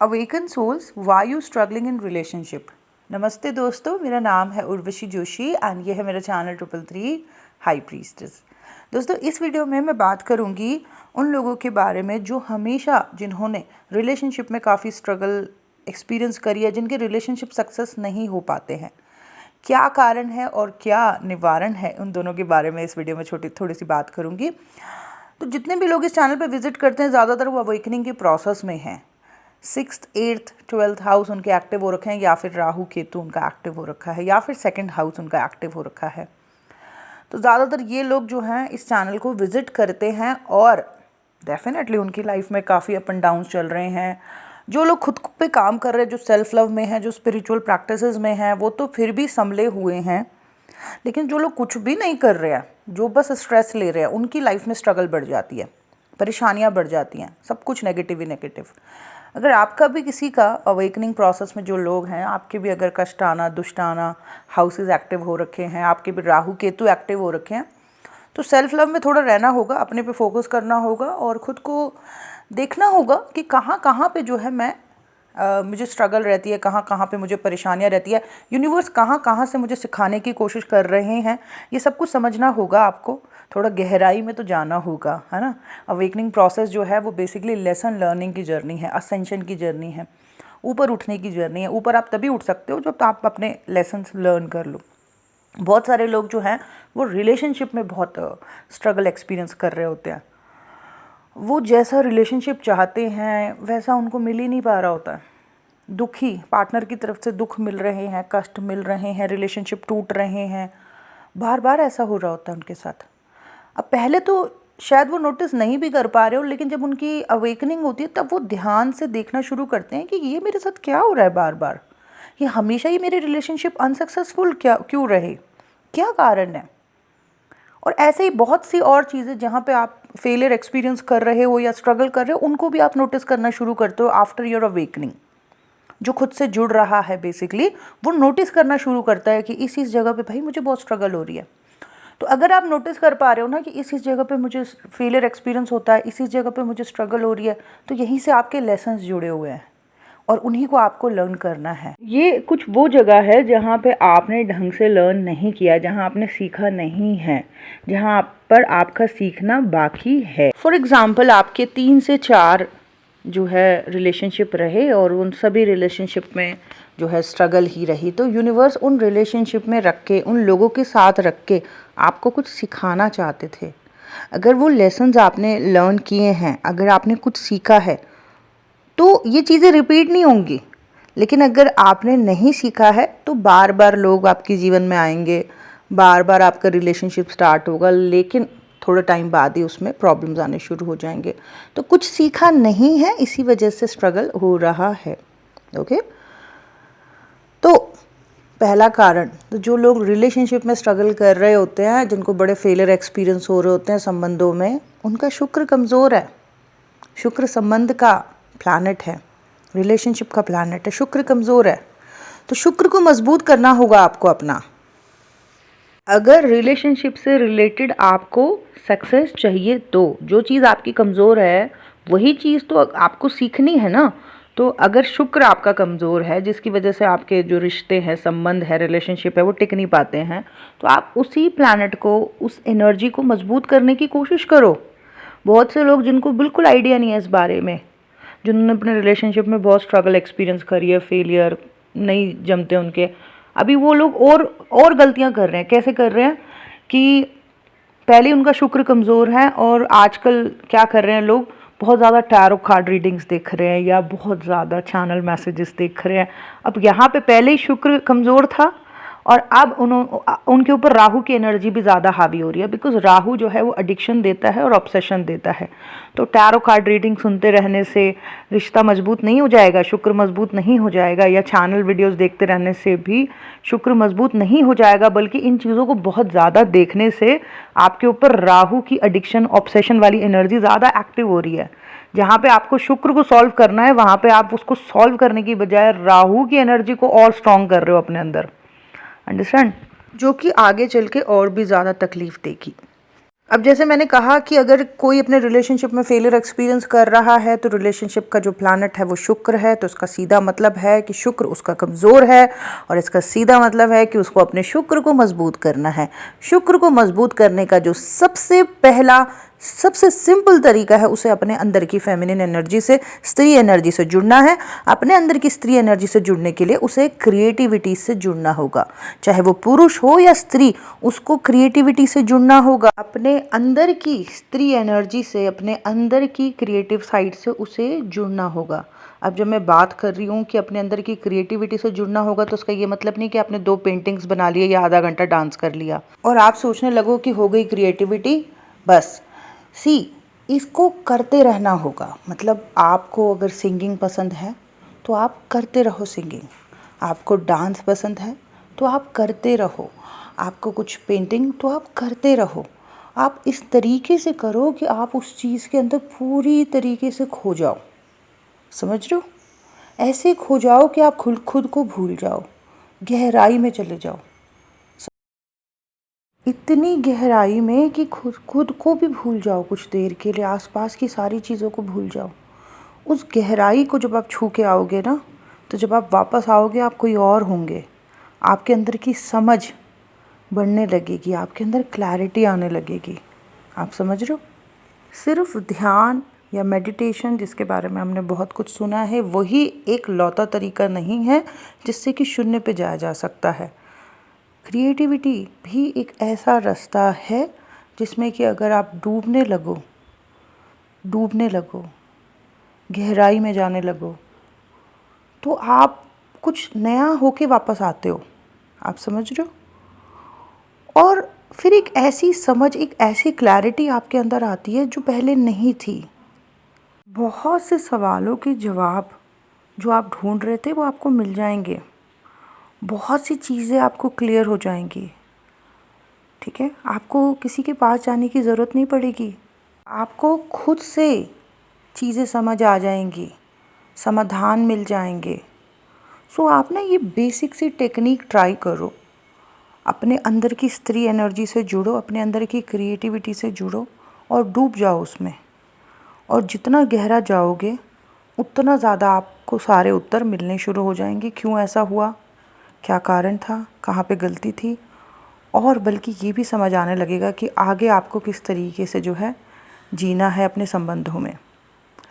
Awaken souls, why you struggling in relationship. नमस्ते दोस्तों, मेरा नाम है उर्वशी जोशी एंड ये है मेरा चैनल 333 हाई प्रीस्टेस। दोस्तों, इस वीडियो में मैं बात करूंगी उन लोगों के बारे में जो हमेशा जिन्होंने रिलेशनशिप में काफ़ी स्ट्रगल एक्सपीरियंस करी है, जिनके रिलेशनशिप सक्सेस नहीं हो पाते हैं। क्या कारण है और क्या निवारण है, उन दोनों के बारे में इस वीडियो में थोड़ी सी बात करूंगी। तो जितने भी लोग इस चैनल पर विजिट करते हैं, ज़्यादातर वो अवेकनिंग के प्रोसेस में हैं। 6th, 8th, 12th हाउस उनके एक्टिव हो रखे हैं, या फिर राहु केतु उनका एक्टिव हो रखा है, या फिर 2nd हाउस उनका एक्टिव हो रखा है। तो ज़्यादातर ये लोग जो हैं इस चैनल को विज़िट करते हैं और डेफिनेटली उनकी लाइफ में काफ़ी अप एंड डाउन्स चल रहे हैं। जो लोग खुद पे काम कर रहे हैं, जो सेल्फ लव में हैं, जो स्पिरिचुअल प्रैक्टिसेस में हैं, वो तो फिर भी संभले हुए हैं। लेकिन जो लोग कुछ भी नहीं कर रहे हैं, जो बस स्ट्रेस ले रहे हैं, उनकी लाइफ में स्ट्रगल बढ़ जाती है, परेशानियाँ बढ़ जाती हैं, सब कुछ नेगेटिव ही नेगेटिव। अगर आपका भी किसी का अवेकनिंग प्रोसेस में जो लोग हैं, आपके भी अगर कष्टाना दुष्टाना हाउसेस एक्टिव हो रखे हैं, आपके भी राहु केतु एक्टिव हो रखे हैं, तो सेल्फ लव में थोड़ा रहना होगा, अपने पे फोकस करना होगा और ख़ुद को देखना होगा कि कहाँ कहाँ पे जो है मुझे स्ट्रगल रहती है, कहाँ कहाँ पे मुझे परेशानियाँ रहती है, यूनिवर्स कहाँ कहाँ से मुझे सिखाने की कोशिश कर रहे हैं। ये सब कुछ समझना होगा आपको, थोड़ा गहराई में तो जाना होगा, है ना। अवेकनिंग प्रोसेस जो है वो बेसिकली लेसन लर्निंग की जर्नी है, असेंशन की जर्नी है, ऊपर उठने की जर्नी है। ऊपर आप तभी उठ सकते हो जब आप अपने लेसन्स लर्न कर लो। बहुत सारे लोग जो हैं वो रिलेशनशिप में बहुत स्ट्रगल एक्सपीरियंस कर रहे होते हैं। वो जैसा रिलेशनशिप चाहते हैं वैसा उनको मिल ही नहीं पा रहा होता है। दुखी पार्टनर की तरफ से दुख मिल रहे हैं, कष्ट मिल रहे हैं, रिलेशनशिप टूट रहे हैं, बार बार ऐसा हो रहा होता है उनके साथ। अब पहले तो शायद वो नोटिस नहीं भी कर पा रहे हो, लेकिन जब उनकी अवेकनिंग होती है तब वो ध्यान से देखना शुरू करते हैं कि ये मेरे साथ क्या हो रहा है बार बार, ये हमेशा ही मेरे रिलेशनशिप अनसक्सेसफुल क्यों रहे, क्या कारण है। और ऐसे ही बहुत सी और चीज़ें जहाँ पे आप फेलियर एक्सपीरियंस कर रहे हो या स्ट्रगल कर रहे हो, उनको भी आप नोटिस करना शुरू करते हो आफ्टर योर अवेकनिंग। जो खुद से जुड़ रहा है बेसिकली वो नोटिस करना शुरू करता है कि इस जगह पे भाई मुझे बहुत स्ट्रगल हो रही है। तो अगर आप नोटिस कर पा रहे हो ना कि इस जगह पे मुझे फेलियर एक्सपीरियंस होता है, इसी जगह पे मुझे स्ट्रगल हो रही है, तो यहीं से आपके लेसन्स जुड़े हुए हैं और उन्हीं को आपको लर्न करना है। ये कुछ वो जगह है जहाँ पे आपने ढंग से लर्न नहीं किया, जहाँ आपने सीखा नहीं है, जहाँ पर आपका सीखना बाकी है। फॉर एग्ज़ाम्पल, आपके 3 से 4 जो है रिलेशनशिप रहे और उन सभी रिलेशनशिप में जो है स्ट्रगल ही रही, तो यूनिवर्स उन रिलेशनशिप में रख के, उन लोगों के साथ रख के आपको कुछ सिखाना चाहते थे। अगर वो लेसन्स आपने लर्न किए हैं, अगर आपने कुछ सीखा है, तो ये चीज़ें रिपीट नहीं होंगी। लेकिन अगर आपने नहीं सीखा है तो बार बार लोग आपके जीवन में आएंगे, बार बार आपका रिलेशनशिप स्टार्ट होगा, लेकिन थोड़े टाइम बाद ही उसमें प्रॉब्लम्स आने शुरू हो जाएंगे। तो कुछ सीखा नहीं है, इसी वजह से स्ट्रगल हो रहा है। ओके, तो पहला कारण, तो जो लोग रिलेशनशिप में स्ट्रगल कर रहे होते हैं, जिनको बड़े फेलियर एक्सपीरियंस हो रहे होते हैं संबंधों में, उनका शुक्र कमज़ोर है। शुक्र संबंध का प्लैनेट है, रिलेशनशिप का प्लैनेट है, शुक्र कमज़ोर है। तो शुक्र को मजबूत करना होगा आपको अपना। अगर रिलेशनशिप से रिलेटेड आपको सक्सेस चाहिए तो जो चीज़ आपकी कमज़ोर है वही चीज़ तो आपको सीखनी है ना। तो अगर शुक्र आपका कमज़ोर है, जिसकी वजह से आपके जो रिश्ते हैं, संबंध है, रिलेशनशिप है, वो टिक नहीं पाते हैं, तो आप उसी प्लैनेट को, उस एनर्जी को मजबूत करने की कोशिश करो। बहुत से लोग जिनको बिल्कुल आइडिया नहीं है इस बारे में, जिन्होंने अपने रिलेशनशिप में बहुत स्ट्रगल एक्सपीरियंस करी है, फेलियर नहीं जमते उनके, अभी वो लोग और गलतियां कर रहे हैं। कैसे कर रहे हैं कि पहले उनका शुक्र कमज़ोर है और आजकल क्या कर रहे हैं लोग, बहुत ज़्यादा टैरो कार्ड रीडिंग्स देख रहे हैं या बहुत ज़्यादा चैनल मैसेजेस देख रहे हैं। अब यहाँ पे पहले ही शुक्र कमज़ोर था और अब उनके ऊपर राहु की एनर्जी भी ज़्यादा हावी हो रही है, बिकॉज राहु जो है वो एडिक्शन देता है और ऑब्सेशन देता है। तो टैरो कार्ड रीडिंग सुनते रहने से रिश्ता मजबूत नहीं हो जाएगा, शुक्र मजबूत नहीं हो जाएगा, या चैनल वीडियोस देखते रहने से भी शुक्र मजबूत नहीं हो जाएगा, बल्कि इन चीज़ों को बहुत ज़्यादा देखने से आपके ऊपर राहु की एडिक्शन, ऑब्सेशन वाली एनर्जी ज़्यादा एक्टिव हो रही है। जहाँ पे आपको शुक्र को सॉल्व करना है, वहाँ पे आप उसको सॉल्व करने की बजाय राहु की एनर्जी को और स्ट्रॉन्ग कर रहे हो अपने अंदर। अंडरस्टैंड? जो कि आगे चल के और भी ज़्यादा तकलीफ देगी। अब जैसे मैंने कहा कि अगर कोई अपने रिलेशनशिप में फेलियर एक्सपीरियंस कर रहा है तो रिलेशनशिप का जो प्लैनेट है वो शुक्र है, तो इसका सीधा मतलब है कि शुक्र उसका कमज़ोर है, और इसका सीधा मतलब है कि उसको अपने शुक्र को मजबूत करना है। शुक्र को मजबूत करने का जो सबसे पहला सबसे सिंपल तरीका है, उसे अपने अंदर की फेमिनिन एनर्जी से, स्त्री एनर्जी से जुड़ना है। अपने अंदर की स्त्री एनर्जी से जुड़ने के लिए उसे क्रिएटिविटी से जुड़ना होगा, चाहे वो पुरुष हो या स्त्री, उसको क्रिएटिविटी से जुड़ना होगा। अपने अंदर की स्त्री एनर्जी से, अपने अंदर की क्रिएटिव साइड से उसे जुड़ना होगा। अब जब मैं बात कर रही हूँ कि अपने अंदर की क्रिएटिविटी से जुड़ना होगा, तो उसका ये मतलब नहीं कि आपने 2 पेंटिंग्स बना लिए या आधा घंटा डांस कर लिया और आप सोचने लगो कि हो गई क्रिएटिविटी बस। इसको करते रहना होगा। मतलब आपको अगर सिंगिंग पसंद है तो आप करते रहो सिंगिंग, आपको डांस पसंद है तो आप करते रहो, आपको कुछ पेंटिंग तो आप करते रहो। आप इस तरीके से करो कि आप उस चीज़ के अंदर पूरी तरीके से खो जाओ। समझ रहे हो? ऐसे खो जाओ कि आप खुद को भूल जाओ, गहराई में चले जाओ, इतनी गहराई में कि खुद को भी भूल जाओ, कुछ देर के लिए आसपास की सारी चीज़ों को भूल जाओ। उस गहराई को जब आप छू के आओगे ना, तो जब आप वापस आओगे आप कोई और होंगे। आपके अंदर की समझ बढ़ने लगेगी, आपके अंदर क्लैरिटी आने लगेगी। आप समझ रहे हो? सिर्फ ध्यान या मेडिटेशन, जिसके बारे में हमने बहुत कुछ सुना है, वही एक लौता तरीका नहीं है जिससे कि शून्य पे जाया जा सकता है। क्रिएटिविटी भी एक ऐसा रास्ता है जिसमें कि अगर आप डूबने लगो, गहराई में जाने लगो, तो आप कुछ नया होके वापस आते हो। आप समझ रहे हो? और फिर एक ऐसी समझ, एक ऐसी क्लैरिटी आपके अंदर आती है जो पहले नहीं थी। बहुत से सवालों के जवाब जो आप ढूंढ रहे थे वो आपको मिल जाएंगे। बहुत सी चीज़ें आपको क्लियर हो जाएंगी। ठीक है? आपको किसी के पास जाने की ज़रूरत नहीं पड़ेगी। आपको खुद से चीज़ें समझ आ जाएंगी, समाधान मिल जाएंगे। सो आप ना ये बेसिक सी टेक्निक ट्राई करो। अपने अंदर की स्त्री एनर्जी से जुड़ो, अपने अंदर की क्रिएटिविटी से जुड़ो और डूब जाओ उसमें। और जितना गहरा जाओगे उतना ज़्यादा आपको सारे उत्तर मिलने शुरू हो जाएंगे। क्यों ऐसा हुआ, क्या कारण था, कहाँ पे गलती थी, और बल्कि ये भी समझ आने लगेगा कि आगे आपको किस तरीके से जो है जीना है अपने संबंधों में।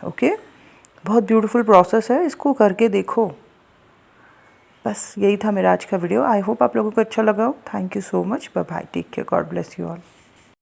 ओके, बहुत ब्यूटीफुल प्रोसेस है, इसको करके देखो। बस यही था मेरा आज का वीडियो। आई होप आप लोगों को अच्छा लगा हो। Thank you so much. Bye bye, take care, God bless you all.